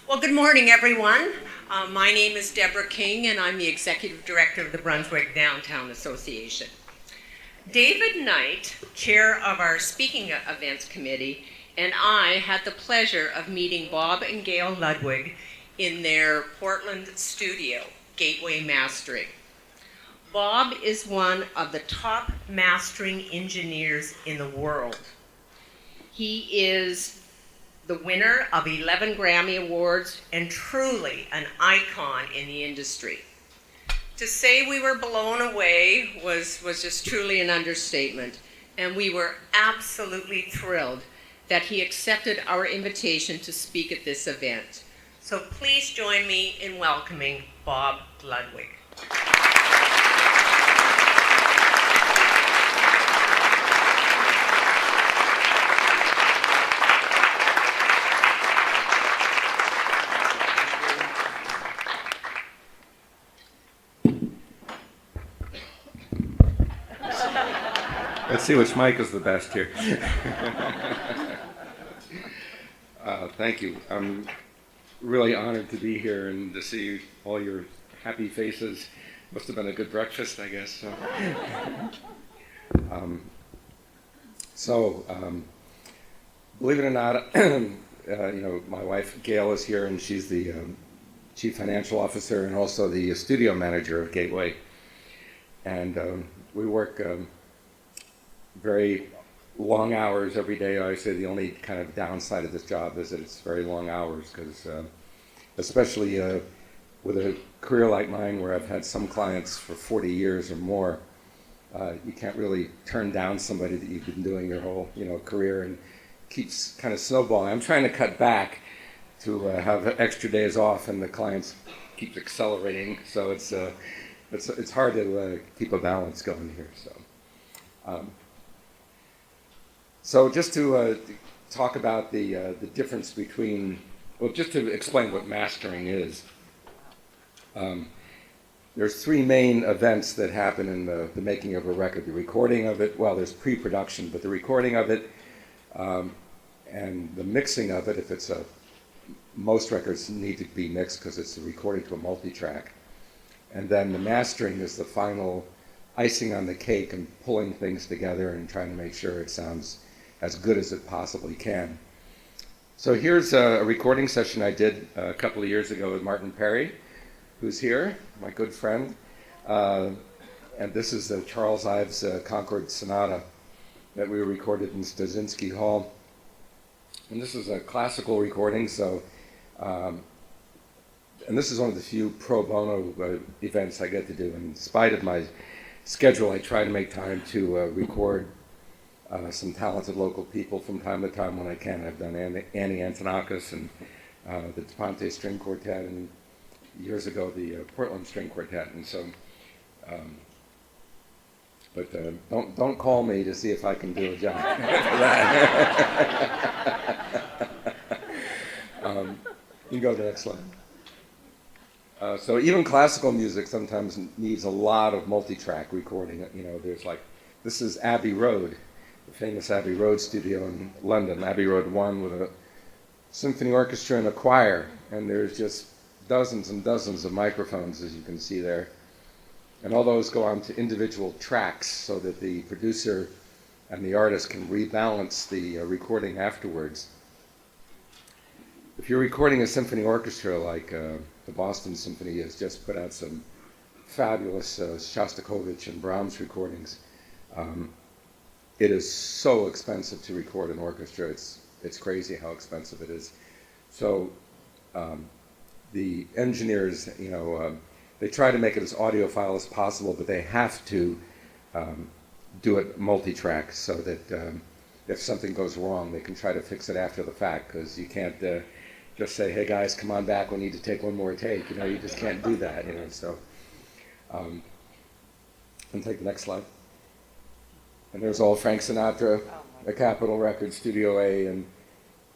Well, good morning, everyone. My name is Deborah King, and I'm the Executive Director of the Brunswick Downtown Association. David Knight, Chair of our Speaking Events Committee, and I had the pleasure of meeting Bob and Gail Ludwig in their Portland studio, Gateway Mastering. Bob is one of the top mastering engineers in the world. He is the winner of 11 Grammy Awards and truly an icon in the industry. To say we were blown away was just truly an understatement, and we were absolutely thrilled that he accepted our invitation to speak at this event. So please join me in welcoming Bob Ludwig. Let's see which mic is the best here. Thank you. I'm really honored to be here and to see all your happy faces. Must have been a good breakfast, I guess. Believe it or not, my wife Gail is here, and she's the chief financial officer and also the studio manager of Gateway. And we work very long hours every day. I say the only kind of downside of this job is that it's very long hours, because especially with a career like mine where I've had some clients for 40 years or more, you can't really turn down somebody that you've been doing your whole career, and keeps kind of snowballing. I'm trying to cut back to have extra days off, and the clients keep accelerating, so it's hard to keep a balance going here. So just to talk about the difference between, well, just to explain what mastering is. There's three main events that happen in the making of a record. The recording of it, well, there's pre-production, but the recording of it and the mixing of it, most records need to be mixed because it's recorded to a multi-track. And then the mastering is the final icing on the cake and pulling things together and trying to make sure it sounds as good as it possibly can. So here's a recording session I did a couple of years ago with Martin Perry, who's here, my good friend. And this is Charles Ives' Concord Sonata that we recorded in Stasinski Hall. And this is a classical recording, and this is one of the few pro bono events I get to do. In spite of my schedule, I try to make time to record some talented local people from time to time when I can. I've done Annie Antonakis and the DePonte String Quartet, and years ago the Portland String Quartet. And so, but don't call me to see if I can do a job. You can go to the next slide. So even classical music sometimes needs a lot of multi-track recording. This is Abbey Road, the famous Abbey Road studio in London, Abbey Road 1, with a symphony orchestra and a choir, and there's just dozens and dozens of microphones, as you can see there. And all those go on to individual tracks so that the producer and the artist can rebalance the recording afterwards. If you're recording a symphony orchestra like the Boston Symphony has just put out some fabulous Shostakovich and Brahms recordings, it is so expensive to record an orchestra. It's crazy how expensive it is. So the engineers, they try to make it as audiophile as possible, but they have to do it multi-track so that if something goes wrong, they can try to fix it after the fact, because you can't just say, hey guys, come on back, we need to take one more take. You just can't do that, so. And take the next slide. And there's all Frank Sinatra, a Capitol Records, Studio A, and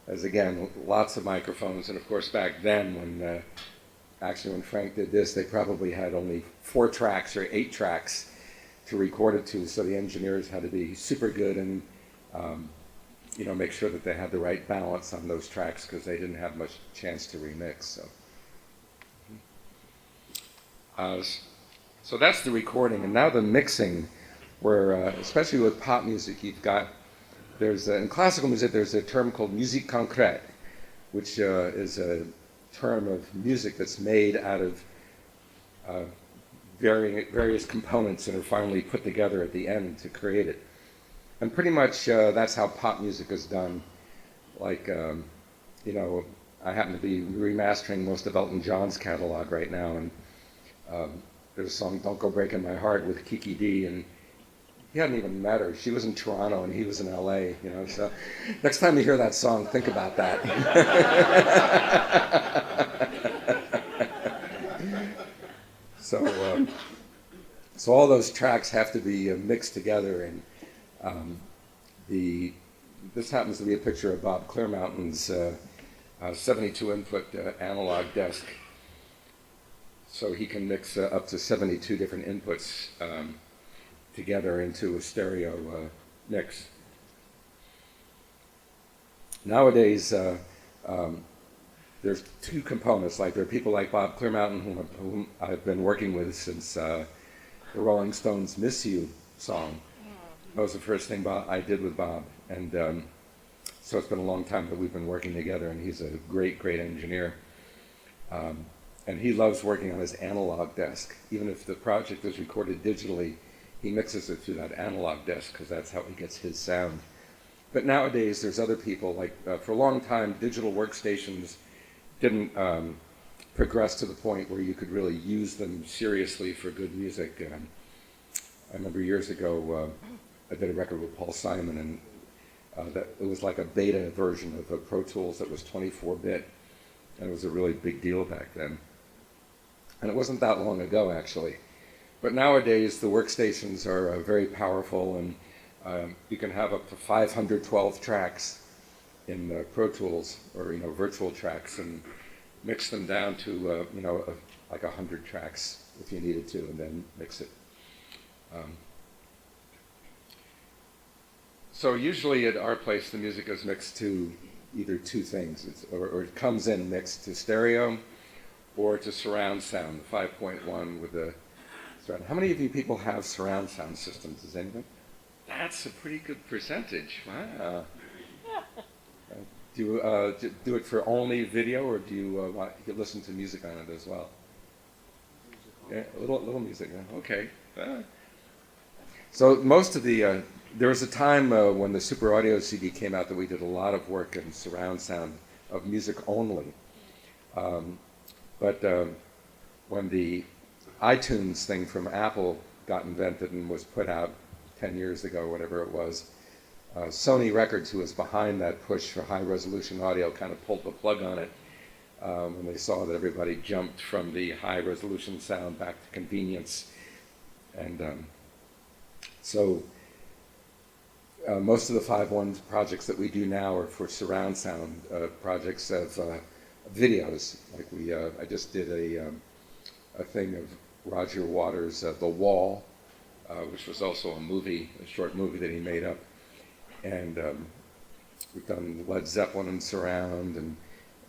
as again, lots of microphones. And of course, back then, when Frank did this, they probably had only 4 tracks or 8 tracks to record it to, so the engineers had to be super good and make sure that they had the right balance on those tracks because they didn't have much chance to remix. So that's the recording, and now the mixing, where especially with pop music, in classical music there's a term called musique concrète, which is a term of music that's made out of various components and are finally put together at the end to create it. And pretty much that's how pop music is done. Like, I happen to be remastering most of Elton John's catalog right now, and there's a song, Don't Go Breaking My Heart, with Kiki D, and he hadn't even met her. She was in Toronto and he was in LA, so next time you hear that song, think about that. So all those tracks have to be mixed together, and this happens to be a picture of Bob Clearmountain's 72 input analog desk. So he can mix up to 72 different inputs together into a stereo mix. Nowadays, there's two components. Like, there are people like Bob Clearmountain, whom I've been working with since the Rolling Stones' "Miss You" song. That was the first thing I did with Bob, and so it's been a long time that we've been working together, and he's a great, great engineer. And he loves working on his analog desk. Even if the project is recorded digitally, he mixes it through that analog desk because that's how he gets his sound. But nowadays, there's other people, like for a long time, digital workstations didn't progress to the point where you could really use them seriously for good music. I remember years ago, I did a record with Paul Simon, and that it was like a beta version of a Pro Tools that was 24-bit, and it was a really big deal back then. And it wasn't that long ago, actually. But nowadays, the workstations are very powerful, and you can have up to 512 tracks in Pro Tools, or virtual tracks, and mix them down to like 100 tracks if you needed to, and then mix it. So usually at our place, the music is mixed to either two things, or it comes in mixed to stereo or to surround sound, 5.1 with the surround. How many of you people have surround sound systems? Does anyone? That's a pretty good percentage. Wow. Do you do it for only video, or do you listen to music on it as well? Yeah, a little music. Yeah. Okay. So most of the there was a time when the Super Audio CD came out that we did a lot of work in surround sound of music only. But when the iTunes thing from Apple got invented and was put out 10 years ago, whatever it was, Sony Records, who was behind that push for high-resolution audio, kind of pulled the plug on it when they saw that everybody jumped from the high-resolution sound back to convenience. And so most of the 5.1 projects that we do now are for surround sound projects of videos. Like I just did a thing of Roger Waters' The Wall, which was also a short movie that he made up. And we've done Led Zeppelin in surround and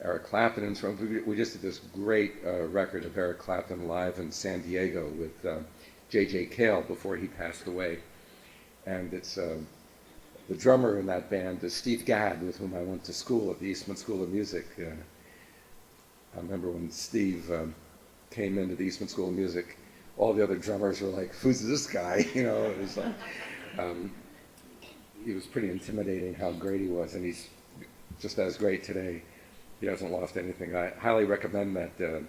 Eric Clapton in surround. We just did this great record of Eric Clapton live in San Diego with J.J. Cale before he passed away. And it's the drummer in that band is Steve Gadd, with whom I went to school at the Eastman School of Music. I remember when Steve came into the Eastman School of Music, all the other drummers were like, "Who's this guy?" It was like, he was pretty intimidating how great he was, and he's just as great today. He hasn't lost anything. I highly recommend that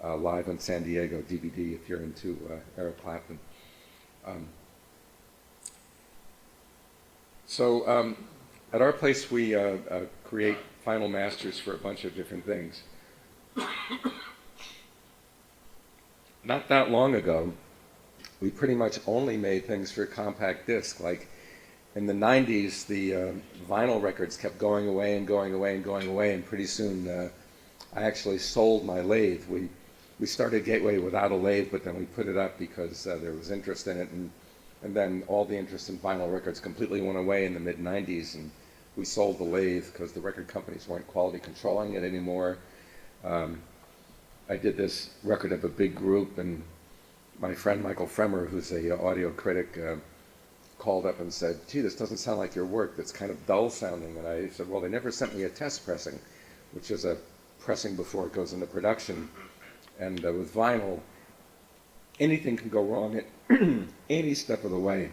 Live in San Diego DVD if you're into Eric Clapton. So at our place, we create final masters for a bunch of different things. Not that long ago, we pretty much only made things for compact disc. Like in the 90s, the vinyl records kept going away and going away and going away, and pretty soon I actually sold my lathe. We started Gateway without a lathe, but then we put it up because there was interest in it, and then all the interest in vinyl records completely went away in the mid-90s, and we sold the lathe because the record companies weren't quality controlling it anymore. I did this record of a big group, and my friend Michael Fremer, who's a audio critic, called up and said, "Gee, this doesn't sound like your work. That's kind of dull sounding." And I said, "Well, they never sent me a test pressing," which is a pressing before it goes into production. And with vinyl, anything can go wrong at any step of the way.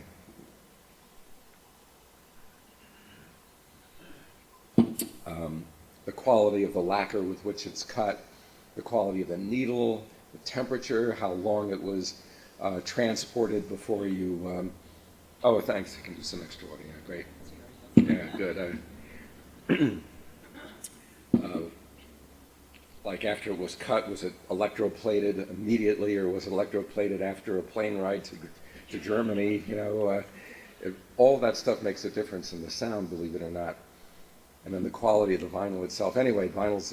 The quality of the lacquer with which it's cut, the quality of the needle, the temperature, how long it was transported before you... oh, thanks. I can do some extra audio. Yeah, great. Yeah, good. Like after it was cut, was it electroplated immediately, or was it electroplated after a plane ride to Germany? You know, all that stuff makes a difference in the sound, believe it or not. And then the quality of the vinyl itself. Anyway, vinyl's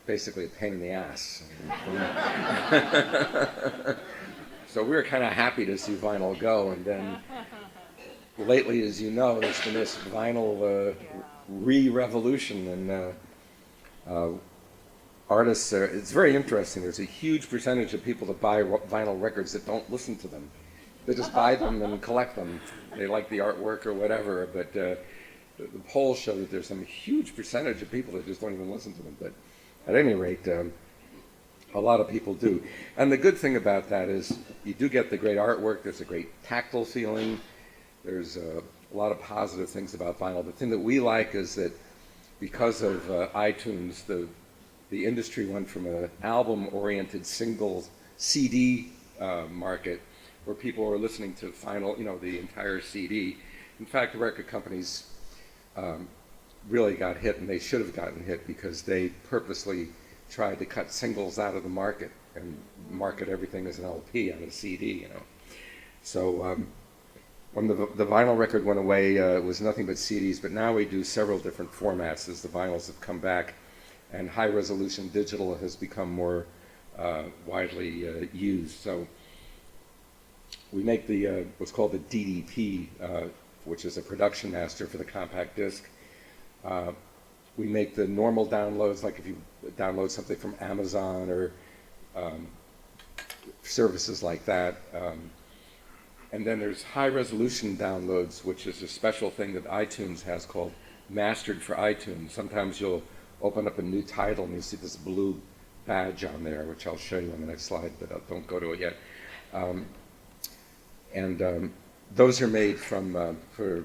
basically a pain in the ass. So we were kind of happy to see vinyl go, and then lately, as you know, there's been this vinyl re-revolution, and artists are, it's very interesting. There's a huge percentage of people that buy vinyl records that don't listen to them. They just buy them and collect them. They like the artwork or whatever, but the polls show that there's some huge percentage of people that just don't even listen to them. But at any rate, a lot of people do. And the good thing about that is you do get the great artwork. There's a great tactile feeling. There's a lot of positive things about vinyl. The thing that we like is that because of iTunes, the industry went from an album-oriented single CD market where people were listening to vinyl, you know, the entire CD. In fact, the record companies really got hit, and they should have gotten hit because they purposely tried to cut singles out of the market and market everything as an LP on a CD, you know. So when the vinyl record went away, it was nothing but CDs, but now we do several different formats as the vinyls have come back, and high-resolution digital has become more widely used. So we make the what's called the DDP, which is a production master for the compact disc. We make the normal downloads, like if you download something from Amazon or services like that. And then there's high-resolution downloads, which is a special thing that iTunes has called Mastered for iTunes. Sometimes you'll open up a new title and you see this blue badge on there, which I'll show you on the next slide, but don't go to it yet. Those are made from, for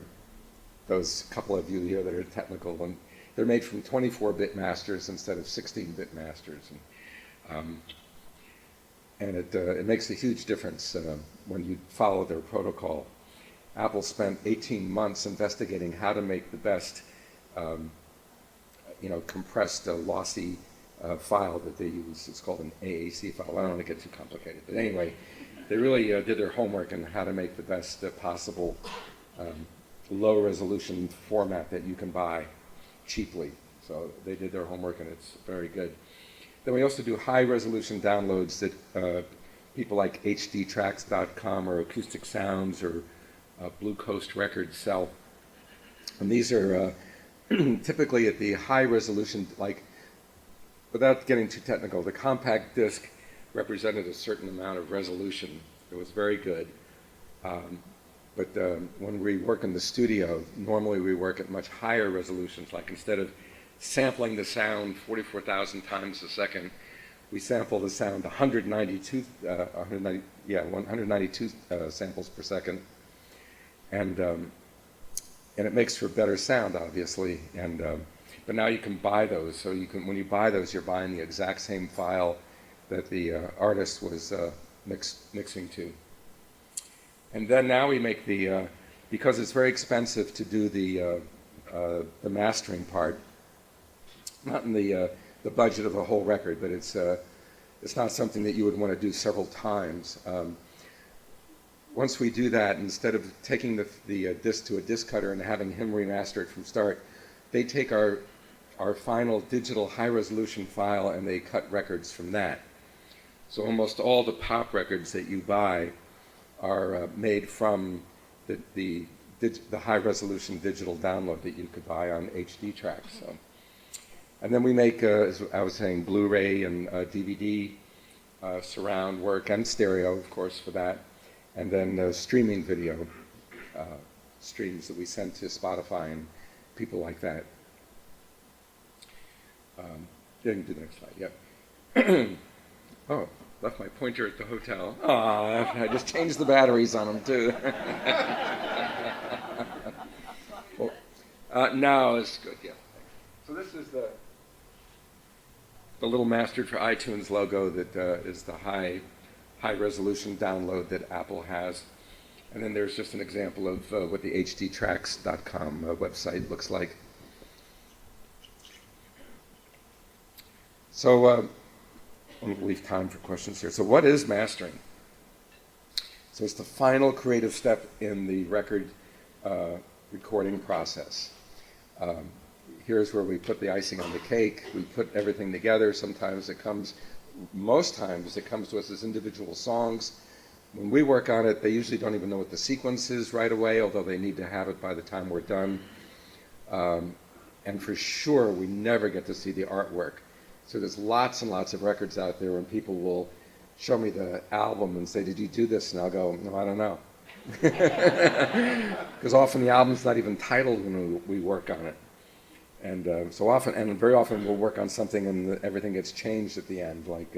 those couple of you here that are technical, and they're made from 24-bit masters instead of 16-bit masters. And it makes a huge difference when you follow their protocol. Apple spent 18 months investigating how to make the best compressed lossy file that they use. It's called an AAC file. I don't want to get too complicated, but anyway, they really did their homework on how to make the best possible low-resolution format that you can buy cheaply. So they did their homework, and it's very good. Then we also do high-resolution downloads that people like hdtracks.com or Acoustic Sounds or Blue Coast Records sell. And these are typically at the high-resolution, like, without getting too technical, the compact disc represented a certain amount of resolution. It was very good. But when we work in the studio, normally we work at much higher resolutions. Like instead of sampling the sound 44,000 times a second, we sample the sound 192 samples per second. And it makes for better sound, obviously. But now you can buy those. So you can, when you buy those, you're buying the exact same file that the artist was mixing to. And then now we make the, because it's very expensive to do the mastering part, not in the budget of the whole record, but it's not something that you would want to do several times. Once we do that, instead of taking the disc to a disc cutter and having him remaster it from start, they take our final digital high-resolution file and they cut records from that. So almost all the pop records that you buy are made from the the high-resolution digital download that you could buy on HD tracks. So. And then we make, as I was saying, Blu-ray and DVD surround work, and stereo, of course, for that. And then streaming video streams that we send to Spotify and people like that. Yeah, you can do the next slide, yep. Oh, left my pointer at the hotel. Oh, I just changed the batteries on them, too. Well, no, it's good, yeah. So this is the little mastered for iTunes logo that is the high resolution download that Apple has. And then there's just an example of what the hdtracks.com website looks like. So I'm going to leave time for questions here. So what is mastering? So it's the final creative step in the record recording process. Here's where we put the icing on the cake. We put everything together. Most times it comes to us as individual songs. When we work on it, they usually don't even know what the sequence is right away, although they need to have it by the time we're done. And for sure, we never get to see the artwork. So there's lots and lots of records out there when people will show me the album and say, "Did you do this?" And I'll go, "No, I don't know." Because often the album's not even titled when we work on it. And very often we'll work on something and everything gets changed at the end. Like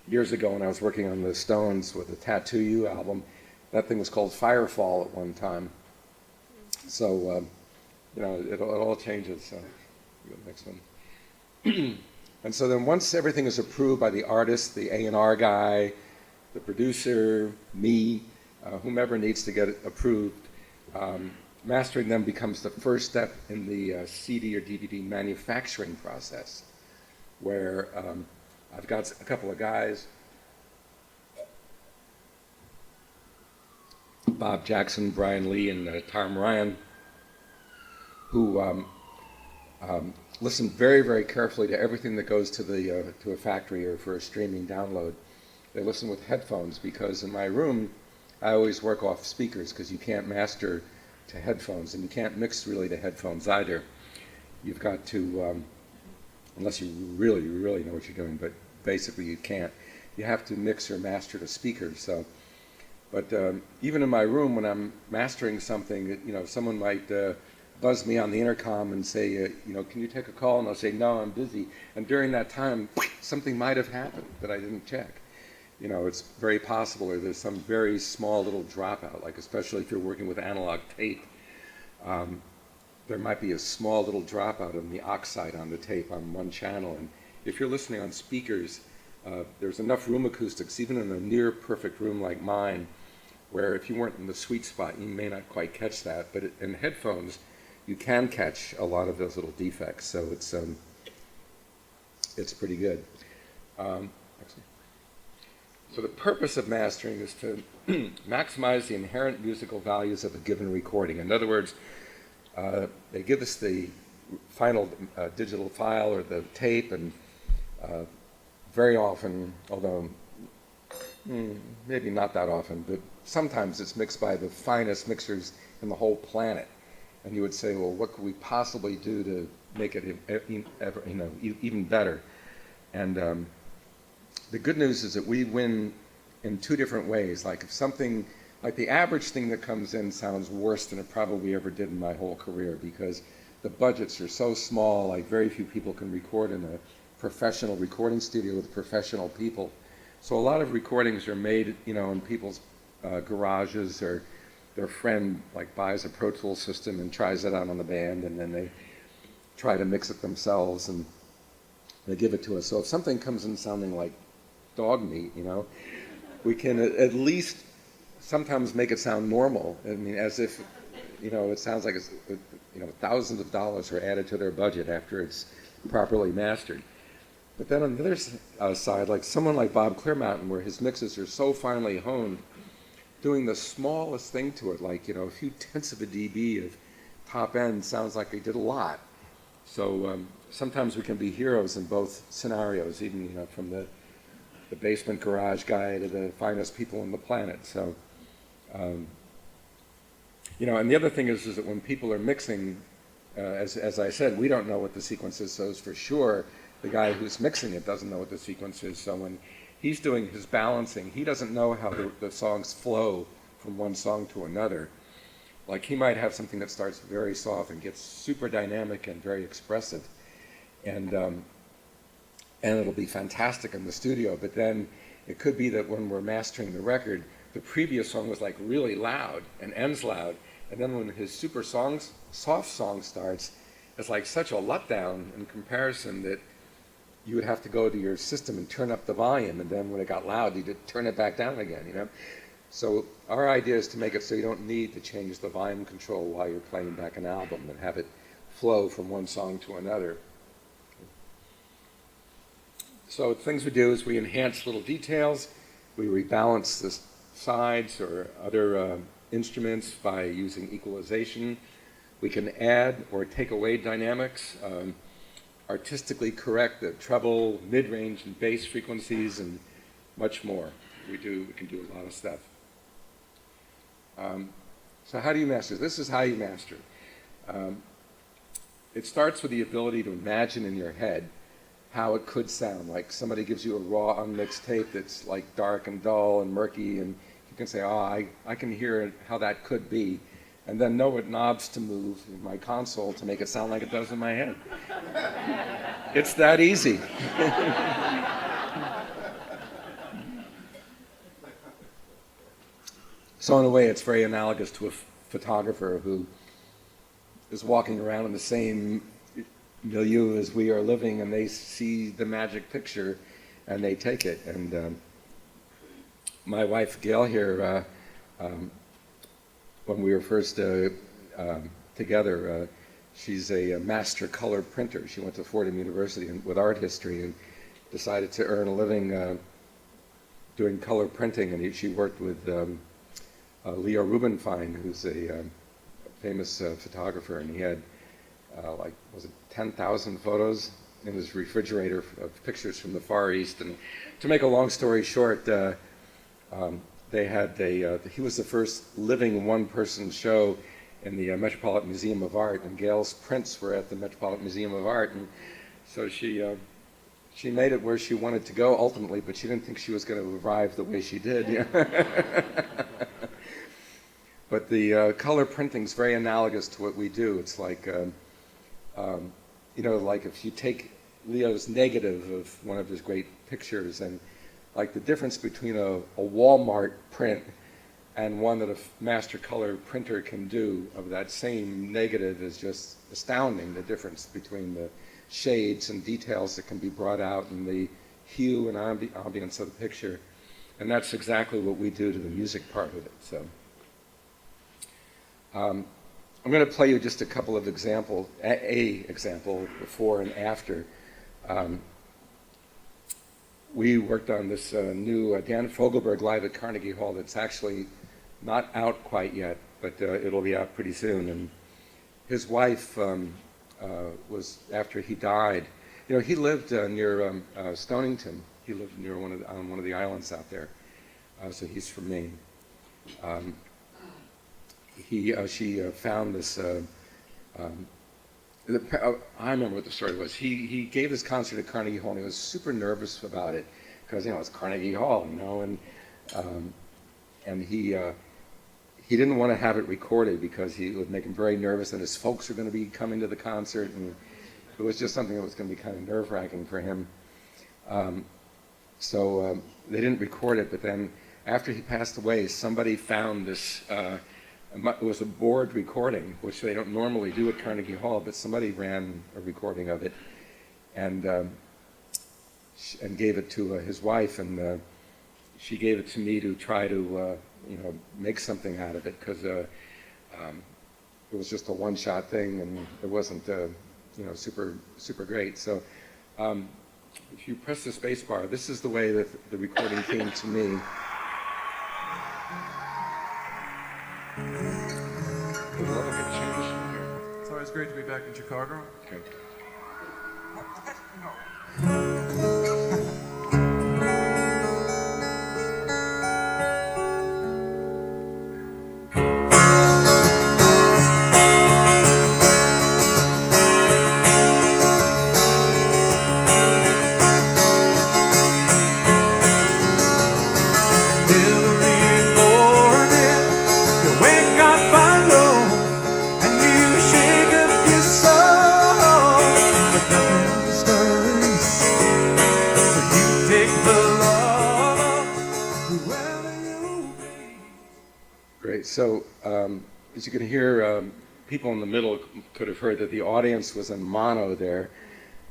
years ago when I was working on the Stones with the Tattoo You album, that thing was called Firefall at one time. So, it all changes. So, go next one. And so then once everything is approved by the artist, the A&R guy, the producer, me, whomever needs to get it approved, mastering them becomes the first step in the CD or DVD manufacturing process, where I've got a couple of guys, Bob Jackson, Brian Lee, and Tom Ryan, who listen very, very carefully to everything that goes to a factory or for a streaming download. They listen with headphones because in my room, I always work off speakers because you can't master to headphones, and you can't mix really to headphones either. You've got to, unless you really, really know what you're doing, but basically you can't. You have to mix or master to speakers. So, but even in my room when I'm mastering something, someone might buzz me on the intercom and say, can you take a call? And I'll say, no, I'm busy. And during that time, something might have happened that I didn't check. It's very possible, or there's some very small little dropout, like especially if you're working with analog tape. There might be a small little dropout in the oxide on the tape on one channel. And if you're listening on speakers, there's enough room acoustics, even in a near perfect room like mine, where if you weren't in the sweet spot, you may not quite catch that. But in headphones, you can catch a lot of those little defects. So it's pretty good. So the purpose of mastering is to maximize the inherent musical values of a given recording. In other words, they give us the final digital file or the tape, and very often, although maybe not that often, but sometimes it's mixed by the finest mixers in the whole planet. And you would say, well, what could we possibly do to make it even better? And the good news is that we win in two different ways. Like if something, like the average thing that comes in sounds worse than it probably ever did in my whole career, because the budgets are so small, like very few people can record in a professional recording studio with professional people. So a lot of recordings are made, in people's garages, or their friend buys a Pro Tools system and tries it out on the band, and then they try to mix it themselves and they give it to us. So if something comes in sounding like dog meat, we can at least sometimes make it sound normal. I mean, as if, it sounds like it's, thousands of dollars are added to their budget after it's properly mastered. But then on the other side, like someone like Bob Clearmountain, where his mixes are so finely honed, doing the smallest thing to it, like, a few tenths of a dB of top end sounds like they did a lot. So sometimes we can be heroes in both scenarios, even, from the basement garage guy to the finest people on the planet. So And the other thing is that when people are mixing, as I said, we don't know what the sequence is, so it's for sure the guy who's mixing it doesn't know what the sequence is. So when he's doing his balancing, he doesn't know how the songs flow from one song to another. Like he might have something that starts very soft and gets super dynamic and very expressive, and it'll be fantastic in the studio. But then it could be that when we're mastering the record, the previous song was like really loud and ends loud, and then when his soft song starts, it's like such a letdown in comparison that you would have to go to your system and turn up the volume, and then when it got loud, you'd turn it back down again. So our idea is to make it so you don't need to change the volume control while you're playing back an album and have it flow from one song to another. So the things we do is we enhance little details, we rebalance the sides or other instruments by using equalization. We can add or take away dynamics, artistically correct the treble, mid-range, and bass frequencies, and much more. We can do a lot of stuff. So how do you master? This is how you master. It starts with the ability to imagine in your head how it could sound. Like somebody gives you a raw, unmixed tape that's like dark and dull and murky, and you can say, I can hear how that could be, and then know what knobs to move in my console to make it sound like it does in my head. It's that easy. So in a way, it's very analogous to a photographer who is walking around in the same milieu as we are living, and they see the magic picture, and they take it. And my wife, Gail, here, when we were first together, she's a master color printer. She went to Fordham University with art history and decided to earn a living doing color printing, and she worked with Leo Rubinstein, who's a famous photographer, and he had was it 10,000 photos in his refrigerator of pictures from the Far East. And to make a long story short, they had he was the first living one-person show in the Metropolitan Museum of Art, and Gail's prints were at the Metropolitan Museum of Art, and so she made it where she wanted to go ultimately, but she didn't think she was going to arrive the way she did. But the color printing is very analogous to what we do. It's like, like if you take Leo's negative of one of his great pictures, and like the difference between a Walmart print and one that a master color printer can do of that same negative is just astounding, the difference between the shades and details that can be brought out and the hue and ambience of the picture. And that's exactly what we do to the music part of it. So I'm going to play you just a couple of examples, a example before and after. We worked on this new Dan Fogelberg Live at Carnegie Hall that's actually not out quite yet, but it'll be out pretty soon. And his wife was, after he died, he lived near Stonington. He lived near on one of the islands out there. So he's from Maine. She found this. I remember what the story was. He gave this concert at Carnegie Hall, and he was super nervous about it because it's Carnegie Hall, and he didn't want to have it recorded because he would make him very nervous, and his folks were going to be coming to the concert, and it was just something that was going to be kind of nerve-wracking for him. So they didn't record it, but then after he passed away, somebody found this. It was a board recording, which they don't normally do at Carnegie Hall, but somebody ran a recording of it and gave it to his wife, and she gave it to me to try to make something out of it, because it was just a one-shot thing and it wasn't super great. So if you press the space bar, this is the way that the recording came to me. It's always great to be back in Chicago. Okay. great. So as you can hear, people in the middle could have heard that the audience was in mono there,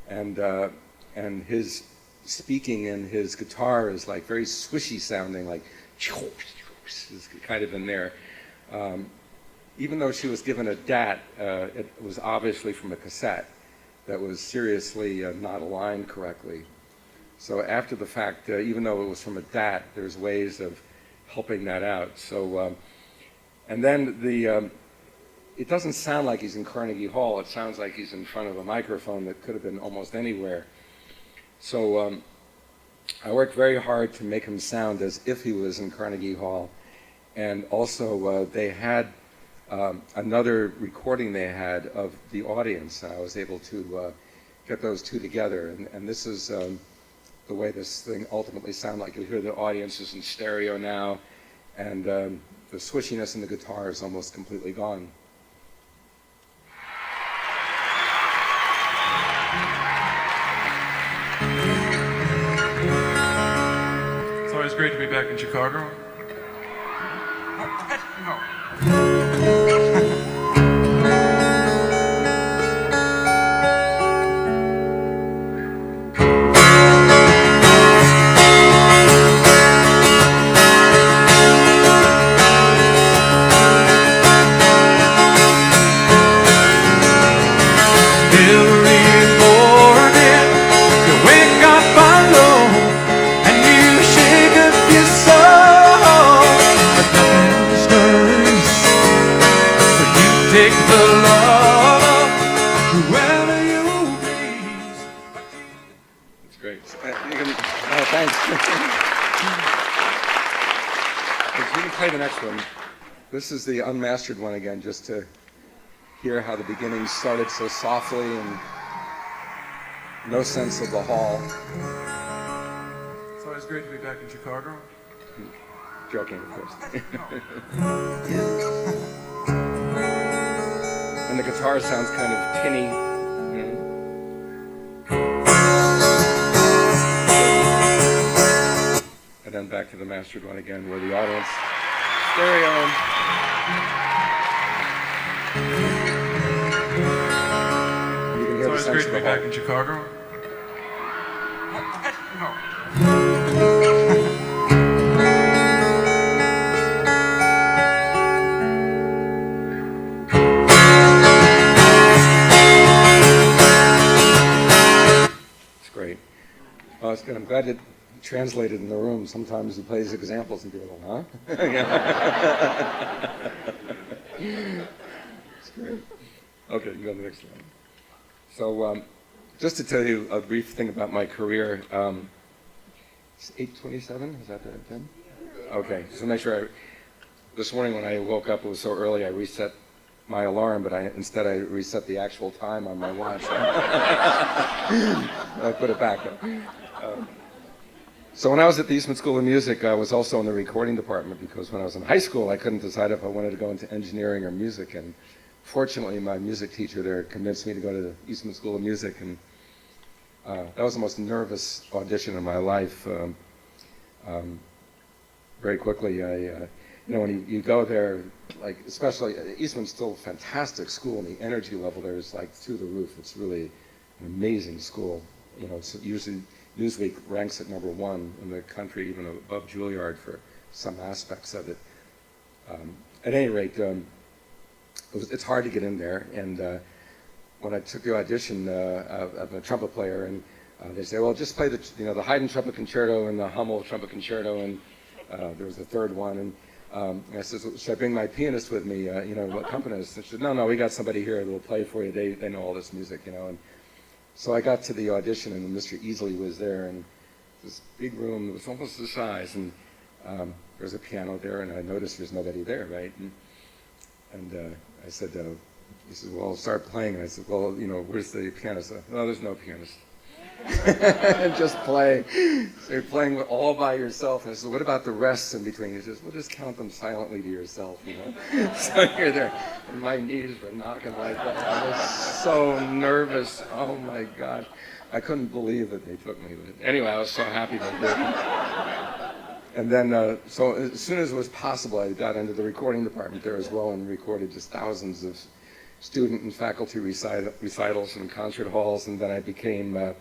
and his speaking and his guitar is like very swishy sounding, like is kind of in there. Even though she was given a DAT, it was obviously from a cassette that was seriously not aligned correctly. So after the fact, even though it was from a DAT, there's ways of helping that out. So, and then it doesn't sound like he's in Carnegie Hall. It sounds like he's in front of a microphone that could have been almost anywhere. So I worked very hard to make him sound as if he was in Carnegie Hall. And also they had another recording they had of the audience. I was able to get those two together. And this is the way this thing ultimately sounded like. You hear the audience is in stereo now, and the swishiness in the guitar is almost completely gone. It's always great to be back in Chicago. This is the unmastered one again, just to hear how the beginning started so softly and no sense of the hall. It's always great to be back in Chicago. Joking, of course. And the guitar sounds kind of tinny. And then back to the mastered one again, where the audience stereo. You can hear it's always great to be back in Chicago. It's great. Oh, it's good. I'm glad it translated in the room. Sometimes he plays examples and people go, huh? It's great. Okay, you go to the next one. So just to tell you a brief thing about my career, it's 8:27, is that the time? Okay, so make sure this morning when I woke up, it was so early, I reset my alarm, but instead I reset the actual time on my watch. I put it back up. So when I was at the Eastman School of Music, I was also in the recording department because when I was in high school, I couldn't decide if I wanted to go into engineering or music. And fortunately, my music teacher there convinced me to go to the Eastman School of Music. And that was the most nervous audition of my life. Very quickly, when you go there, like especially Eastman's still a fantastic school, and the energy level there is like through the roof. It's really an amazing school. It's usually Newsweek ranks at #1 in the country, even above Juilliard for some aspects of it. At any rate, it's hard to get in there. And when I took the audition of a trumpet player, and they say, well, just play the Haydn trumpet concerto and the Hummel trumpet concerto, and there was a third one. And I said, should I bring my pianist with me? What accompanist? And she said, no, we got somebody here that will play for you. They know all this music, And so I got to the audition, and Mr. Easley was there, and this big room that was almost the size, and there's a piano there, and I noticed there's nobody there, right? And I said, he said, well, start playing. And I said, well, where's the pianist? No, there's no pianist. And just play. So you're playing all by yourself. And I said, what about the rests in between? He says, well, just count them silently to yourself, So you're there. And my knees were knocking like that. I was so nervous. Oh, my gosh. I couldn't believe that they took me. But anyway, I was so happy they did. And then, so as soon as it was possible, I got into the recording department there as well and recorded just thousands of student and faculty recitals and concert halls. And then I became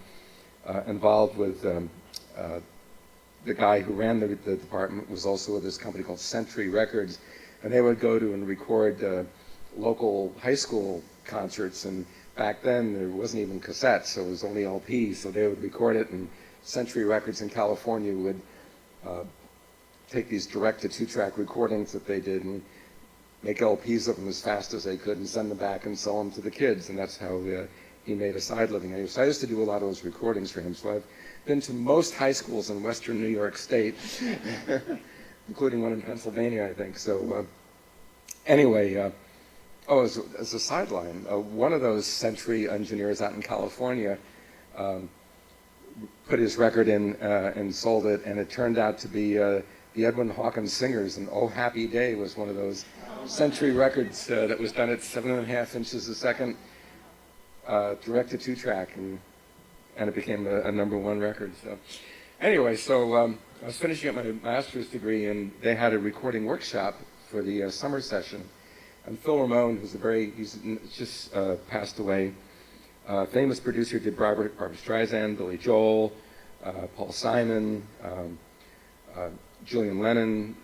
involved with the guy who ran the department was also with this company called Century Records. And they would go to and record local high school concerts. And back then, there wasn't even cassettes, so it was only LPs. So they would record it, and Century Records in California would take these direct-to-two-track recordings that they did and make LPs of them as fast as they could and send them back and sell them to the kids. And that's how he made a side living. So I used to do a lot of those recordings for him. So I've been to most high schools in western New York State, including one in Pennsylvania, I think. So anyway, as a sideline, one of those Century engineers out in California put his record in and sold it, and it turned out to be the Edwin Hawkins Singers, and Oh Happy Day was one of those Century records that was done at 7.5 inches a second, direct-to-two-track, and it became a #1 record. So anyway, so I was finishing up my master's degree, and they had a recording workshop for the summer session. And Phil Ramone, who's he's just passed away, famous producer, did Barbra Streisand, Billy Joel, Paul Simon, Julian Lennon,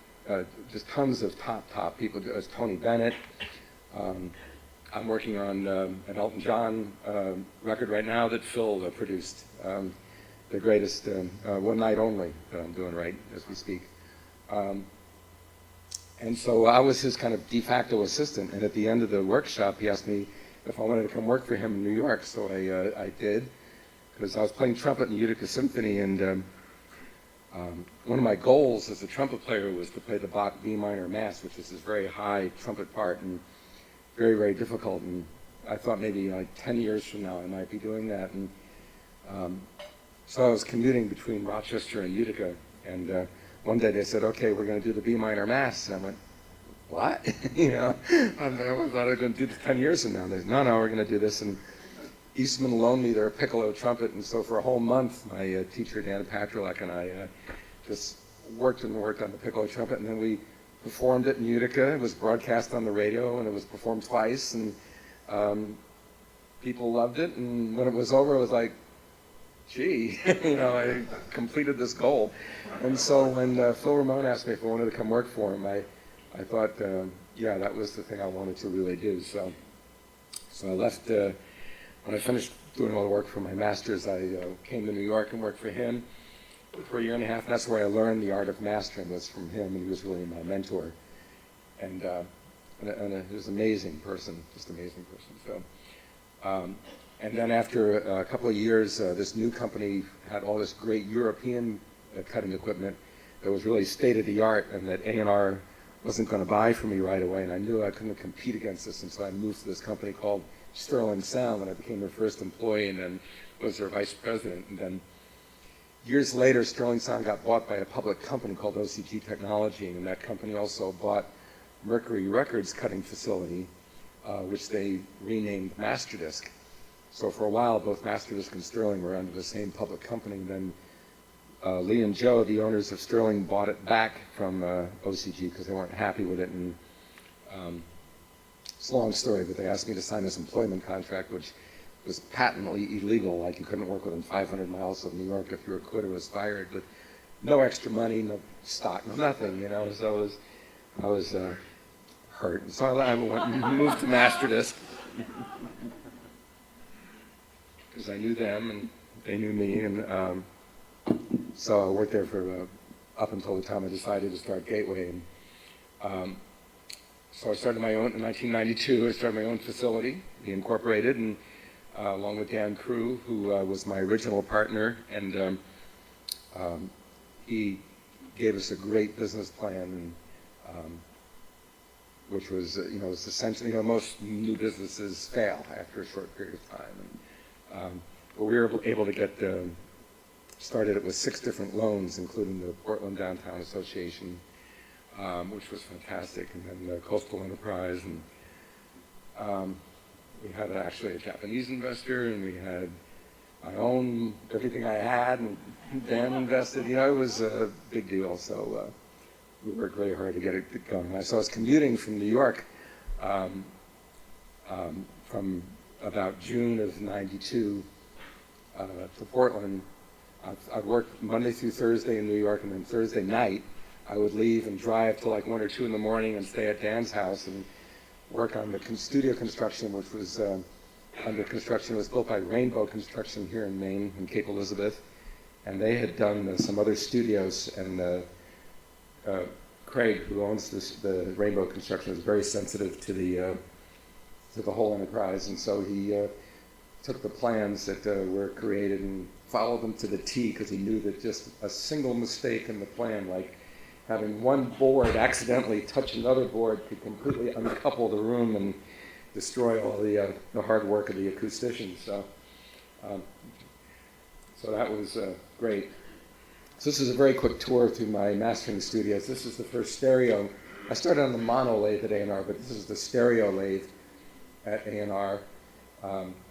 just tons of top people, Tony Bennett. I'm working on an Elton John record right now that Phil produced, the greatest One Night Only that I'm doing right as we speak. And so I was his kind of de facto assistant, and at the end of the workshop, he asked me if I wanted to come work for him in New York, so I did, because I was playing trumpet in Utica Symphony, and one of my goals as a trumpet player was to play the Bach B minor Mass, which is this very high trumpet part and very, very difficult, and I thought maybe like 10 years from now I might be doing that, and so I was commuting between Rochester and Utica, and one day they said, okay, we're going to do the B minor Mass, and I went, what? You know, I thought I was going to do this 10 years from now. They said, no, we're going to do this. And Eastman loaned me their piccolo trumpet, and so for a whole month, my teacher, Dan Patrolek, and I just worked on the piccolo trumpet, and then we performed it in Utica. It was broadcast on the radio, and it was performed twice, and people loved it. And when it was over, it was like, gee, you know, I completed this goal. And so when Phil Ramone asked me if I wanted to come work for him, I thought, yeah, that was the thing I wanted to really do. So I left, when I finished doing all the work for my master's, I came to New York and worked for him for a year and a half, and that's where I learned the art of mastering, was from him, and he was really my mentor. And he was an amazing person, just amazing person. So, and then after a couple of years, this new company had all this great European cutting equipment that was really state-of-the-art, and that A&R wasn't going to buy for me right away, and I knew I couldn't compete against this, and so I moved to this company called Sterling Sound, and I became their first employee, and then was their vice president. And then years later, Sterling Sound got bought by a public company called OCG Technology, and that company also bought Mercury Records cutting facility, which they renamed Masterdisc. So for a while, both Masterdisc and Sterling were under the same public company. Then Lee and Joe, the owners of Sterling, bought it back from OCG because they weren't happy with it. And it's a long story, but they asked me to sign this employment contract, which was patently illegal. Like, you couldn't work within 500 miles of New York. If you were quit or was fired, but no extra money, no stock, no nothing, you know. So I was hurt. And so I went and moved to Masterdisc because I knew them and they knew me. And so I worked there for up until the time I decided to start Gateway. And so I started my own in 1992. I started my own facility, the Incorporated, and along with Dan Crew, who was my original partner, and he gave us a great business plan, and which was, you know, it's essentially, you know, most new businesses fail after a short period of time, and but we were able to get started it with 6 different loans, including the Portland Downtown Association, which was fantastic, and then the Coastal Enterprise, and we had actually a Japanese investor, and we had I owned everything I had, and Dan invested. You know, it was a big deal. So we worked really hard to get it going. So I was commuting from New York from about June of '92 to Portland. I'd work Monday through Thursday in New York, and then Thursday night I would leave and drive till like 1 or 2 in the morning and stay at Dan's house and work on the studio construction, which was under construction. It was built by Rainbow Construction here in Maine, in Cape Elizabeth, and they had done some other studios. And Craig, who owns the Rainbow Construction, is very sensitive to the whole enterprise, and so he took the plans that were created and followed them to the T, because he knew that just a single mistake in the plan, like having one board accidentally touch another board, could completely uncouple the room and destroy all the hard work of the acousticians. So that was great. So this is a very quick tour through my mastering studios. This is the first stereo. I started on the mono lathe at A&R, but this is the stereo lathe at A&R.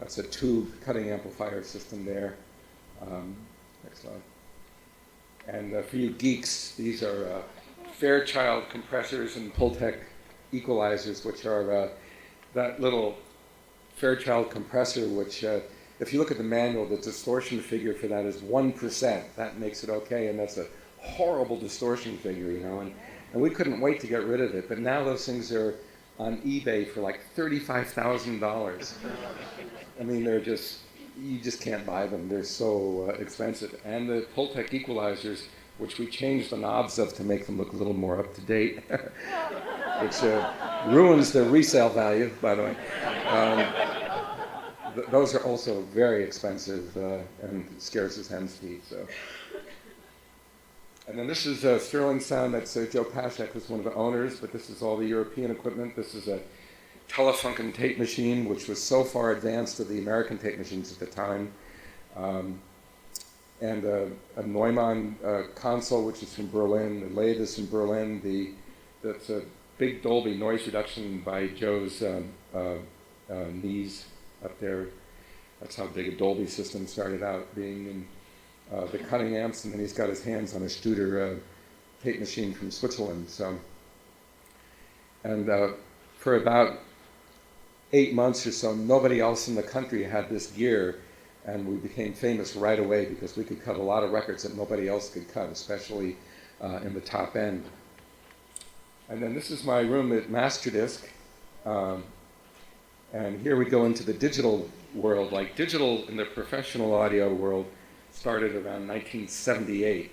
That's a tube cutting amplifier system there. Next slide. And for you geeks, these are Fairchild compressors and Pultec equalizers, which are that little Fairchild compressor, which if you look at the manual, the distortion figure for that is 1%. That makes it okay, and that's a horrible distortion figure, you know. And we couldn't wait to get rid of it, but now those things are on eBay for like $35,000. I mean, you just can't buy them. They're so expensive. And the Pultec equalizers, which we changed the knobs of to make them look a little more up to date, which ruins their resale value, by the way. Those are also very expensive and scarce as hen's teeth. So. And then this is Sterling Sound. That's Joe Pashek was one of the owners, but this is all the European equipment. This is a Telefunken tape machine, which was so far advanced of the American tape machines at the time. And a Neumann console, which is from Berlin. The lathe is from Berlin. That's a big Dolby noise reduction by Joe's knees up there. That's how big a Dolby system started out being. In the cutting amps, and then he's got his hands on a Studer tape machine from Switzerland. So, and for about 8 months or so, nobody else in the country had this gear, and we became famous right away because we could cut a lot of records that nobody else could cut, especially in the top end. And then this is my room at Masterdisc, and here we go into the digital world. Like digital in the professional audio world started around 1978,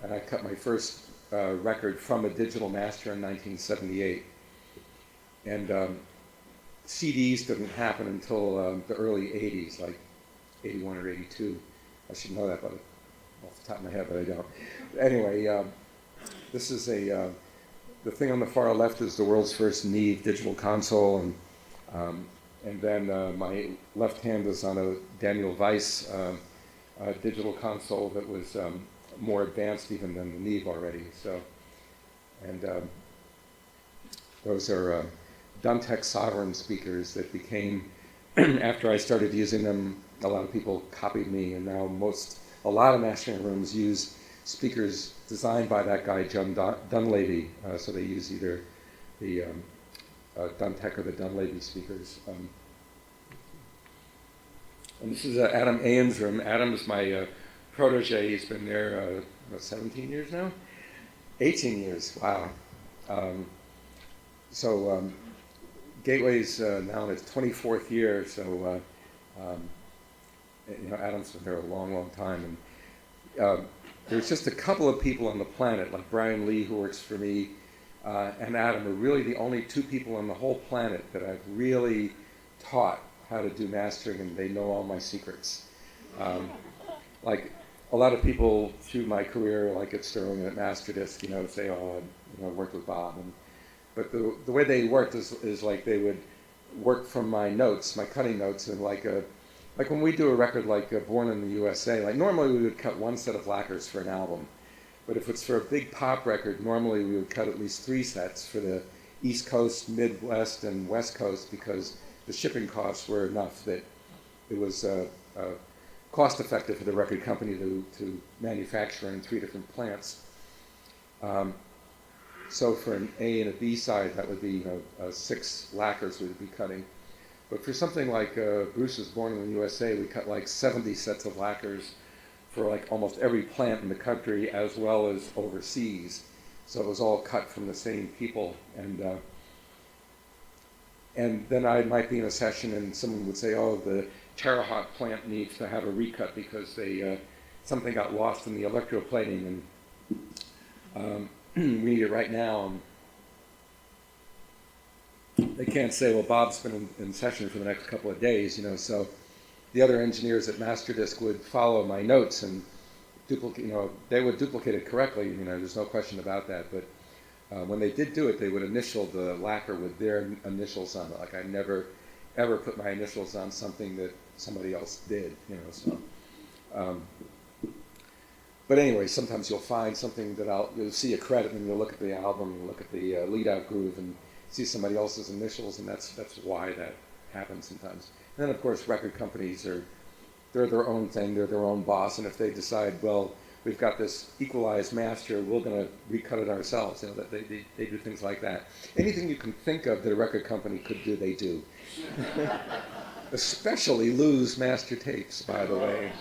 and I cut my first record from a digital master in 1978. And CDs didn't happen until the early 80s, like 81 or 82. I should know that off the top of my head, but I don't. Anyway, this is the thing on the far left is the world's first Neve digital console, and then my left hand is on a Daniel Weiss digital console that was more advanced even than the Neve already. So, and those are Duntech sovereign speakers that became, after I started using them, a lot of people copied me, and now a lot of mastering rooms use speakers designed by that guy, John Dunleavy. So they use either the Duntech or the Dunleavy speakers. And this is Adam Ayen's room. Adam is my protege. He's been there 17 years now? 18 years, wow. So Gateway's now in its 24th year, so Adam's been there a long, long time. And there's just a couple of people on the planet, like Brian Lee, who works for me, and Adam are really the only two people on the whole planet that I've really taught how to do mastering, and they know all my secrets. Like a lot of people through my career, like at Sterling and at Masterdisc, say, "Oh, I worked with Bob." But the way they worked is like they would work from my notes, my cutting notes, and like when we do a record like Born in the USA, like normally we would cut one set of lacquers for an album, but if it's for a big pop record, normally we would cut at least 3 sets for the East Coast, Midwest, and West Coast, because the shipping costs were enough that it was cost effective for the record company to manufacture in 3 different plants. So for an A and a B side, that would be 6 lacquers we'd be cutting. But for something like Bruce was born in the USA, we cut like 70 sets of lacquers for like almost every plant in the country as well as overseas. So it was all cut from the same people. And then I might be in a session and someone would say, oh, the Terre Haute plant needs to have a recut because something got lost in the electroplating and we need it right now. They can't say, well, Bob's been in session for the next couple of days, so the other engineers at Masterdisk would follow my notes and duplicate, they would duplicate it correctly, there's no question about that, but when they did do it, they would initial the lacquer with their initials on it. Like I never, ever put my initials on something that somebody else did, so. But anyway, sometimes you'll find something that you'll see a credit and you'll look at the album, you'll look at the lead-out groove and see somebody else's initials, and that's why that happens sometimes. And then, of course, record companies they're their own thing, they're their own boss, and if they decide, well, we've got this equalized master, we're going to recut it ourselves, they do things like that. Anything you can think of that a record company could do, they do. Especially lose master tapes, by the way.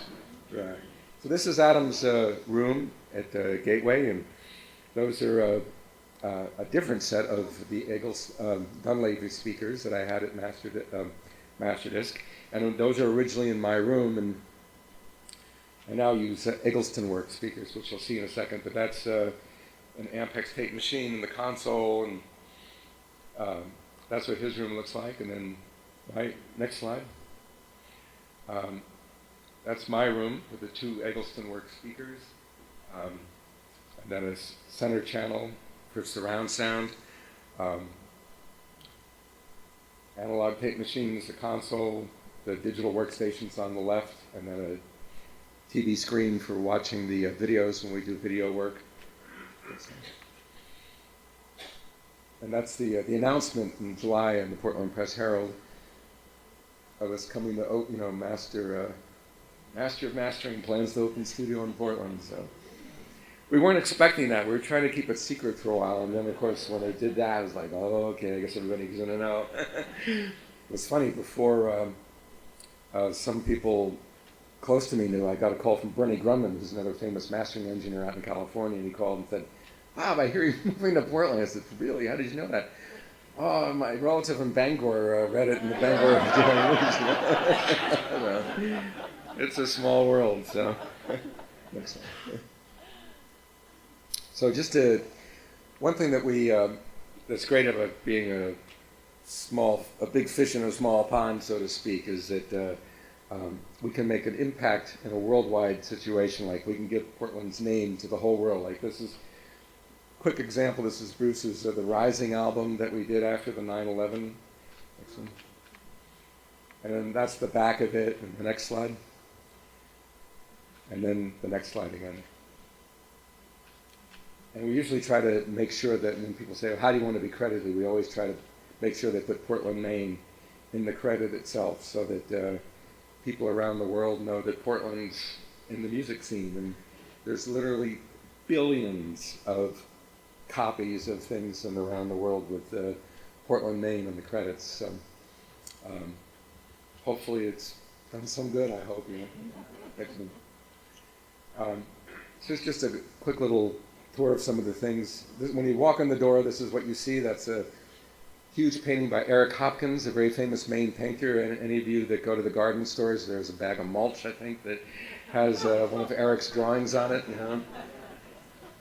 Right. So this is Adam's room at the Gateway, and those are a different set of the Dunleavy speakers that I had at Masterdisk, and those are originally in my room, and I now use Eggleston Works speakers, which you'll see in a second, but that's an Ampex tape machine in the console, and that's what his room looks like, and then, next slide. That's my room with the 2 Eggleston Works speakers, and then a center channel for surround sound, analog tape machines, the console, the digital workstations on the left, and then a TV screen for watching the videos when we do video work. And that's the announcement in July in the Portland Press Herald of us coming to, Master of Mastering plans to open studio in Portland. So we weren't expecting that. We were trying to keep it secret for a while, and then of course when they did that, it was like, oh, okay, I guess everybody's gonna know. It was funny, before some people close to me knew, I got a call from Bernie Grumman, who's another famous mastering engineer out in California, and he called and said, Bob, I hear you're moving to Portland. I said, really? How did you know that? Oh, my relative in Bangor read it in the Bangor Daily News. It's a small world, so. Next one. So just one thing that that's great about being a big fish in a small pond, so to speak, is that we can make an impact in a worldwide situation. Like we can give Portland's name to the whole world. Like this is quick example. This is Bruce's The Rising album that we did after the 9/11. Next one. And then that's the back of it. And the next slide. And then the next slide again. And we usually try to make sure that when people say, how do you want to be credited, we always try to make sure they put Portland, Maine in the credit itself so that people around the world know that Portland's in the music scene. And there's literally billions of copies of things around the world with Portland, Maine in the credits. So hopefully it's done some good, I hope. Excellent. So it's just a quick little tour of some of the things. When you walk in the door, this is what you see. That's a huge painting by Eric Hopkins, a very famous Maine painter. And any of you that go to the garden stores, there's a bag of mulch, I think, that has one of Eric's drawings on it.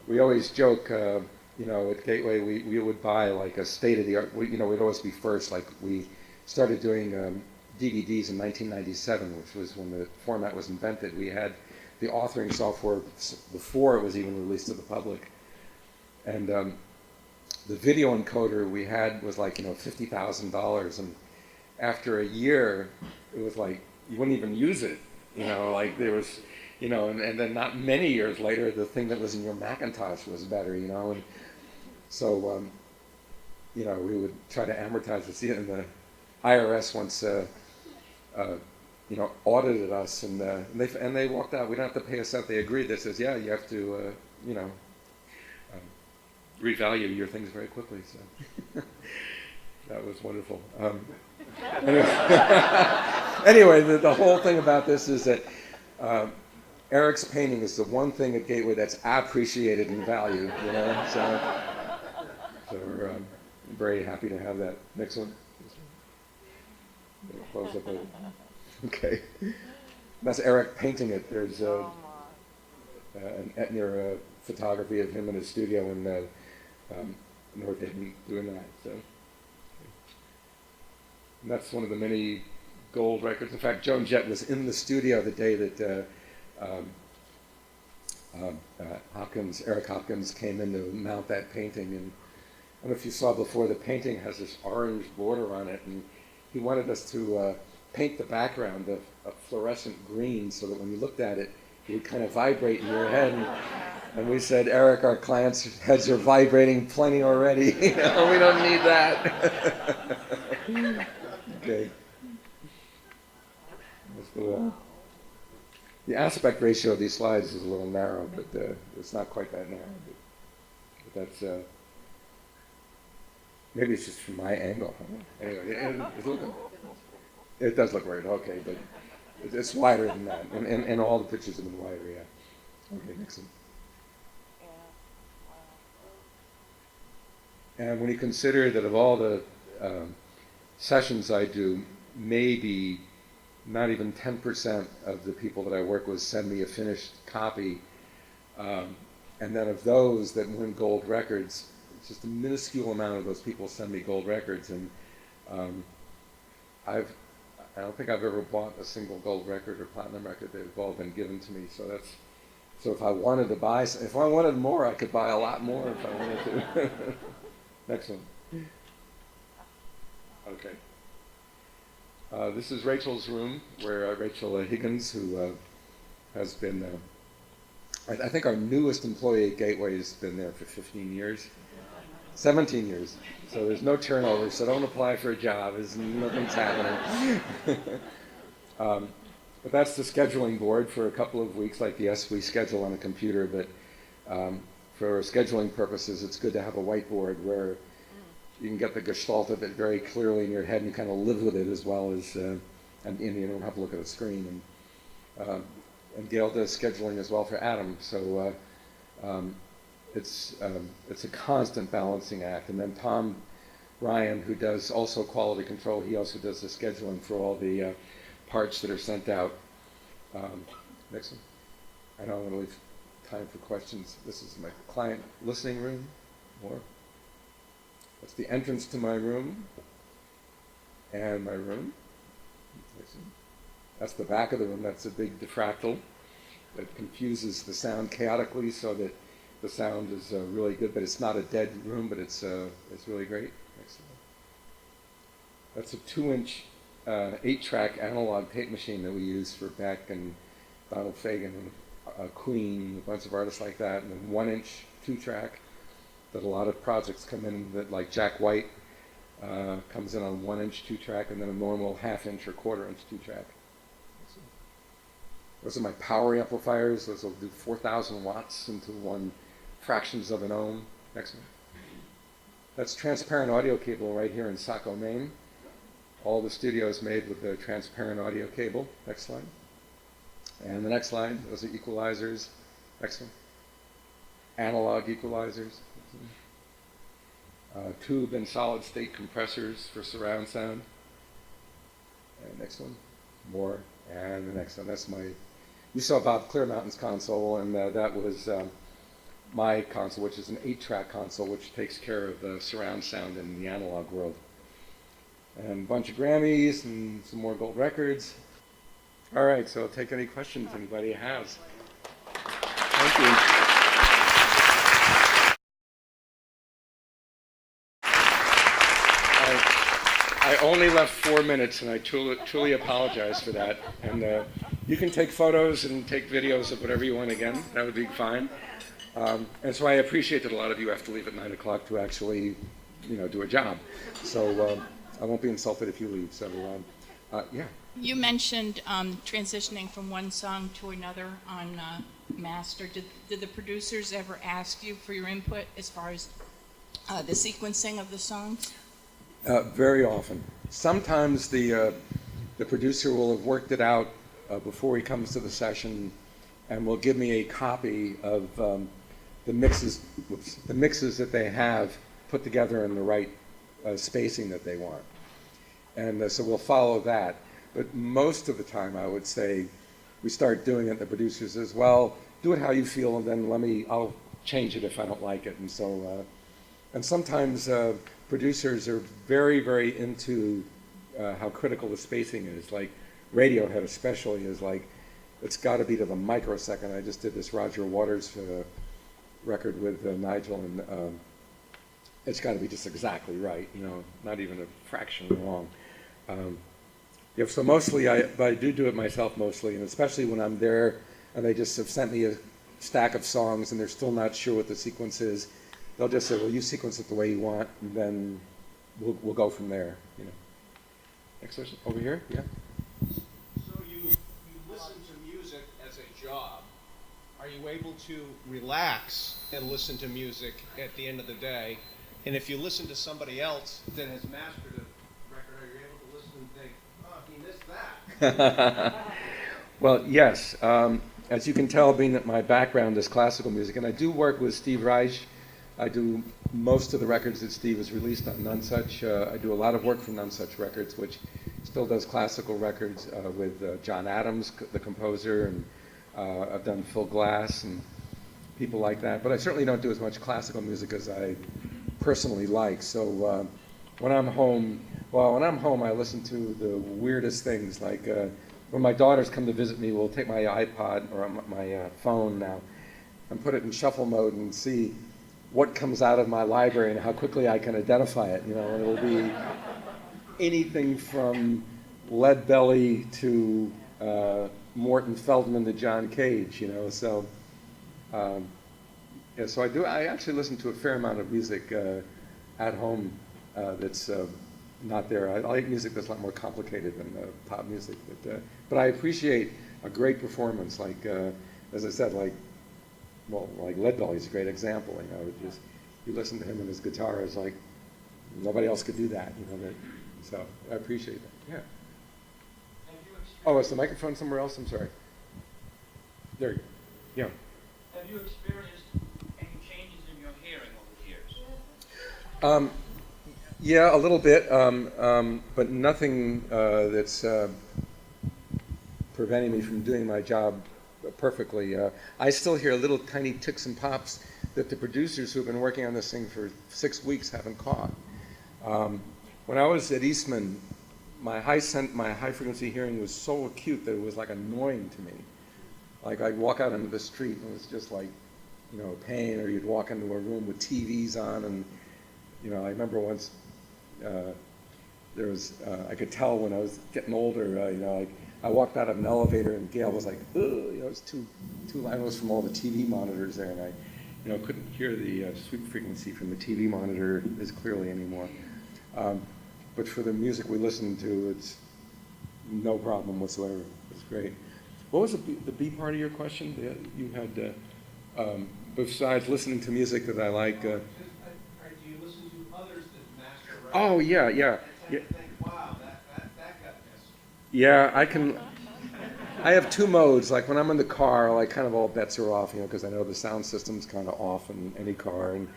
We always joke, at Gateway, we would buy like a state-of-the-art, we'd always be first. Like we started doing DVDs in 1997, which was when the format was invented. We had the authoring software before it was even released to the public. And the video encoder we had was like, $50,000. And after a year, it was like, you wouldn't even use it. Like there was, and then not many years later, the thing that was in your Macintosh was better, And so, we would try to amortize it. And the IRS once audited us, and they walked out. We don't have to pay a cent. They agreed. They says, yeah, you have to, revalue your things very quickly. So that was wonderful. Anyway, the whole thing about this is that Eric's painting is the one thing at Gateway that's appreciated and valued. So we're very happy to have that. Next one. Close up. Okay, that's Eric painting it. There's an Etnier photography of him in his studio in North Italy doing that. So and that's one of the many gold records. In fact, Joan Jett was in the studio the day that Eric Hopkins came in to mount that painting. And I don't know if you saw before, the painting has this orange border on it, and he wanted us to paint the background a fluorescent green so that when you looked at it, it would kind of vibrate in your head. And we said, Eric, our clients' heads are vibrating plenty already. We don't need that. Okay. The aspect ratio of these slides is a little narrow, but it's not quite that narrow. But that's maybe it's just from my angle. Anyway, it does look weird. Okay, but it's wider than that, and all the pictures have been wider. Yeah. Okay, next one. And when you consider that of all the sessions I do, maybe not even 10% of the people that I work with send me a finished copy. And then of those that win gold records, it's just a minuscule amount of those people send me gold records. And I don't think I've ever bought a single gold record or platinum record. They've all been given to me. So if I wanted to buy, if I wanted more, I could buy a lot more if I wanted to. Next one. Okay. This is Rachel's room, where Rachel Higgins, who has been, I think our newest employee at Gateway has been there for 15 years, 17 years. So there's no turnover, so don't apply for a job. Nothing's happening. But that's the scheduling board for a couple of weeks. Like, yes, we schedule on a computer, but for scheduling purposes, it's good to have a whiteboard where you can get the gestalt of it very clearly in your head, and you kind of live with it as well as, and you don't have to look at a screen. And Gail does scheduling as well for Adam, so it's a constant balancing act. And then Tom Ryan, who does also quality control, he also does the scheduling for all the parts that are sent out. Next one. I don't want to leave time for questions. This is my client listening room. More. That's the entrance to my room and my room. That's the back of the room. That's a big diffractal that confuses the sound chaotically so that the sound is really good, but it's not a dead room, but it's really great. That's a 2-inch 8-track analog tape machine that we use for Beck and Donald Fagen and Queen, a bunch of artists like that, and then 1-inch 2-track that a lot of projects come in that, like Jack White comes in on 1-inch 2-track, and then a normal 1/2-inch or 1/4-inch 2-track. Those are my power amplifiers. Those will do 4,000 watts into 1 fractions of an ohm. Next one. That's transparent audio cable right here in Saco, Maine. All the studio is made with the transparent audio cable. Next slide. And the next slide, those are equalizers. Next one. Analog equalizers. Tube and solid state compressors for surround sound. And next one. More. And the next one. That's my, you saw Bob Clearmountain's console, and that was my console, which is an 8-track console, which takes care of the surround sound in the analog world. And a bunch of Grammys and some more gold records. All right, so I'll take any questions anybody has. Thank you. I only left 4 minutes, and I truly apologize for that. And you can take photos and take videos of whatever you want again. That would be fine. And so I appreciate that a lot of you have to leave at 9 o'clock to actually, do a job. So I won't be insulted if you leave. So yeah. You mentioned transitioning from one song to another on master. Did the producers ever ask you for your input as far as the sequencing of the songs? Very often. Sometimes the producer will have worked it out before he comes to the session, and will give me a copy of the mixes that they have put together in the right spacing that they want, and so we'll follow that. But most of the time, I would say, we start doing it. The producer says, "Well, do it how you feel, and then I'll change it if I don't like it." And so, and sometimes producers are very, very into how critical the spacing is. Like Radiohead, especially, is like, it's got to be to the microsecond. I just did this Roger Waters record with Nigel, and it's got to be just exactly right. Not even a fraction wrong. Yeah, so mostly, but I do it myself mostly, and especially when I'm there and they just have sent me a stack of songs and they're still not sure what the sequence is, they'll just say, "Well, you sequence it the way you want, and then we'll go from there." Next question, over here, yeah. So you listen to music as a job. Are you able to relax and listen to music at the end of the day? And if you listen to somebody else that has mastered a record, are you able to listen and think, "Oh, he missed that"? Well, yes. As you can tell, being that my background is classical music, and I do work with Steve Reich. I do most of the records that Steve has released on Nonesuch. I do a lot of work for Nonesuch Records, which still does classical records with John Adams, the composer, and I've done Phil Glass and people like that. But I certainly don't do as much classical music as I personally like. So when I'm home, I listen to the weirdest things. Like when my daughters come to visit me, we'll take my iPod or my phone now and put it in shuffle mode and see what comes out of my library and how quickly I can identify it. And it'll be anything from Lead Belly to Morton Feldman to John Cage. So yeah, so I actually listen to a fair amount of music at home that's not there. I like music that's a lot more complicated than pop music, but I appreciate a great performance. Like as I said, like Lead Belly's a great example. Just you listen to him and his guitar is like nobody else could do that. So I appreciate that. Yeah. Oh, is the microphone somewhere else? I'm sorry. There you go. Yeah. Have you experienced any changes in your hearing over the years? Yeah, a little bit, but nothing that's preventing me from doing my job perfectly. I still hear little tiny ticks and pops that the producers who have been working on this thing for 6 weeks haven't caught. When I was at Eastman, my high frequency hearing was so acute that it was like annoying to me. Like I'd walk out into the street and it was just like, pain, or you'd walk into a room with TVs on, and I remember once there was I could tell when I was getting older. Like I walked out of an elevator and Gail was like, "Ugh," it was too loud. It was from all the TV monitors there, and I couldn't hear the sweep frequency from the TV monitor as clearly anymore. But for the music we listen to, it's no problem whatsoever. It's great. What was the B part of your question? You had, besides listening to music that I like. Do you listen to others that master records? Oh, yeah. I think, wow, that got missed. Yeah, I have two modes. Like when I'm in the car, like kind of all bets are off, because I know the sound system's kind of off in any car, and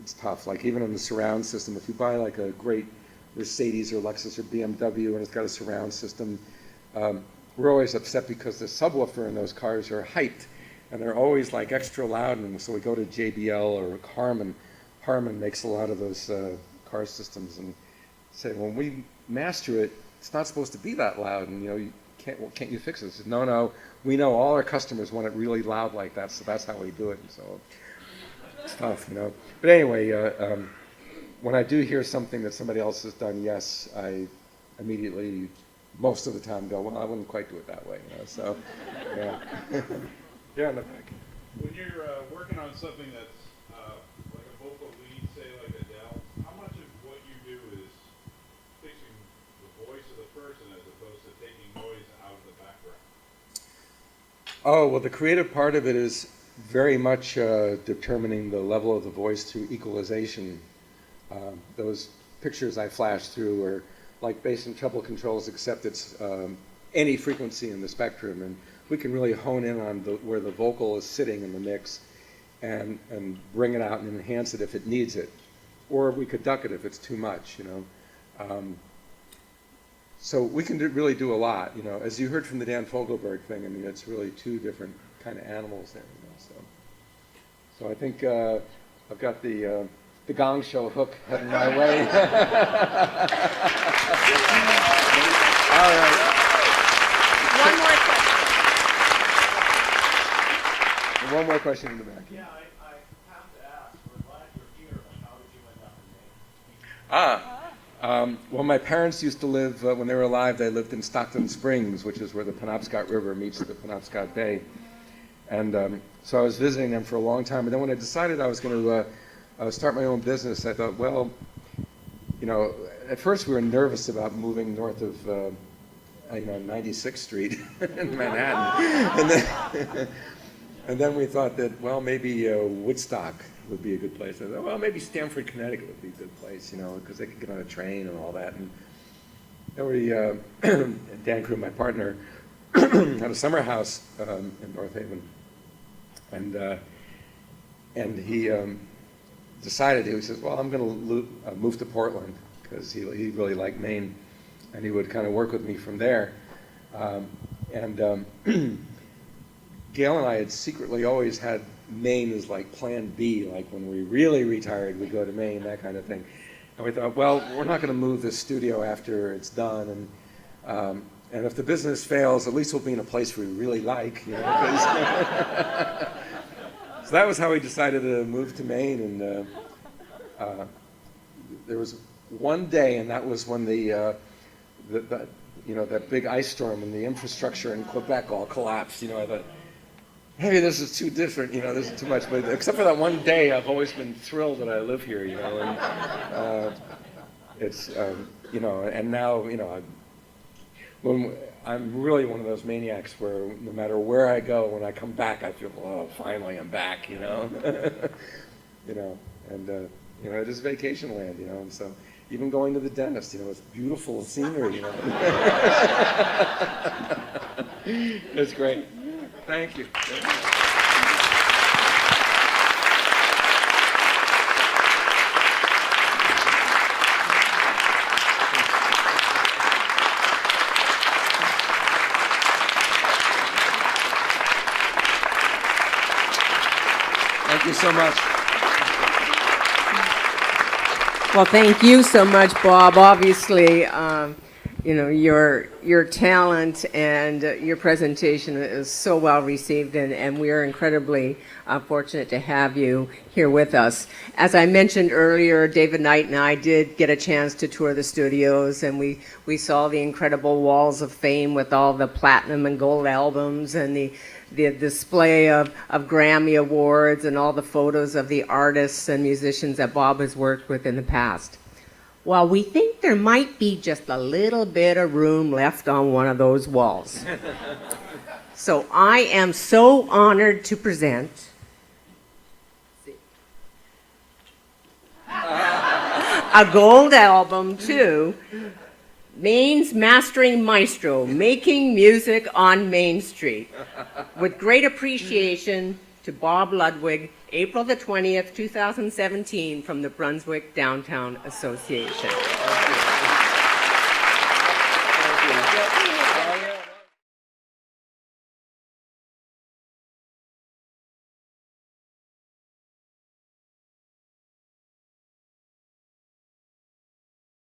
it's tough. Like even in the surround system, if you buy like a great Mercedes or Lexus or BMW and it's got a surround system, we're always upset because the subwoofer in those cars are hyped and they're always like extra loud, and so we go to JBL or Harman. Harman makes a lot of those car systems and say, when we master it, it's not supposed to be that loud, and you can't you fix it? I said, no, we know all our customers want it really loud like that, so that's how we do it. And so it's tough, But anyway, when I do hear something that somebody else has done, yes, I immediately, most of the time, go, well, I wouldn't quite do it that way. So, yeah. Yeah, in the back. When you're working on something that's like a vocal lead, say like Adele, how much of what you do is person as opposed to taking noise out of the background? Oh, well, the creative part of it is very much determining the level of the voice through equalization. Those pictures I flashed through are like bass and treble controls, except it's any frequency in the spectrum, and we can really hone in on where the vocal is sitting in the mix and bring it out and enhance it if it needs it. Or we could duck it if it's too much, you know. So we can really do a lot, you know. As you heard from the Dan Fogelberg thing, I mean, it's really two different kind of animals there, you know. So I think I've got the Gong Show hook heading my way. All right. One more question. One more question in the back. Yeah, I have to ask, we're glad you're here, but how did you end up in Maine? Well, my parents used to live, when they were alive, they lived in Stockton Springs, which is where the Penobscot River meets the Penobscot Bay. And so I was visiting them for a long time. And then when I decided I was going to start my own business, I thought, well, you know, at first we were nervous about moving north of, 96th Street in Manhattan. And then we thought that, well, maybe Woodstock would be a good place. I thought, well, maybe Stamford, Connecticut would be a good place, you know, because they could get on a train and all that. And then we, Dan Crew, my partner, had a summer house in North Haven. And he decided, he says, well, I'm going to move to Portland because he really liked Maine, and he would kind of work with me from there. Gail and I had secretly always had Maine as like plan B, like when we really retired, we'd go to Maine, that kind of thing. And we thought, well, we're not going to move this studio after it's done, and if the business fails, at least we'll be in a place we really like, you know. 'Cause so that was how we decided to move to Maine, and there was one day, and that was when the that big ice storm and the infrastructure in Quebec all collapsed. You know, I thought, maybe this is too different, you know, this is too much. But except for that one day, I've always been thrilled that I live here, you know. And it's, you know, and now, you know, I'm really one of those maniacs where no matter where I go, when I come back, I feel, oh, finally I'm back, you know. You know, and, you know, it is vacation land, you know, and so even going to the dentist, you know, it's beautiful scenery, you know. It's great. Thank you. Thank you so much. Well, thank you so much, Bob. Obviously, you know, your talent and your presentation is so well received, and we are incredibly fortunate to have you here with us. As I mentioned earlier, David Knight and I did get a chance to tour the studios, and we saw the incredible walls of fame with all the platinum and gold albums and the display of Grammy Awards and all the photos of the artists and musicians that Bob has worked with in the past. Well, we think there might be just a little bit of room left on one of those walls. So I am so honored to present a gold album to Maine's mastering maestro, making music on Main Street. With great appreciation to Bob Ludwig, April the 20th, 2017, from the Brunswick Downtown Association.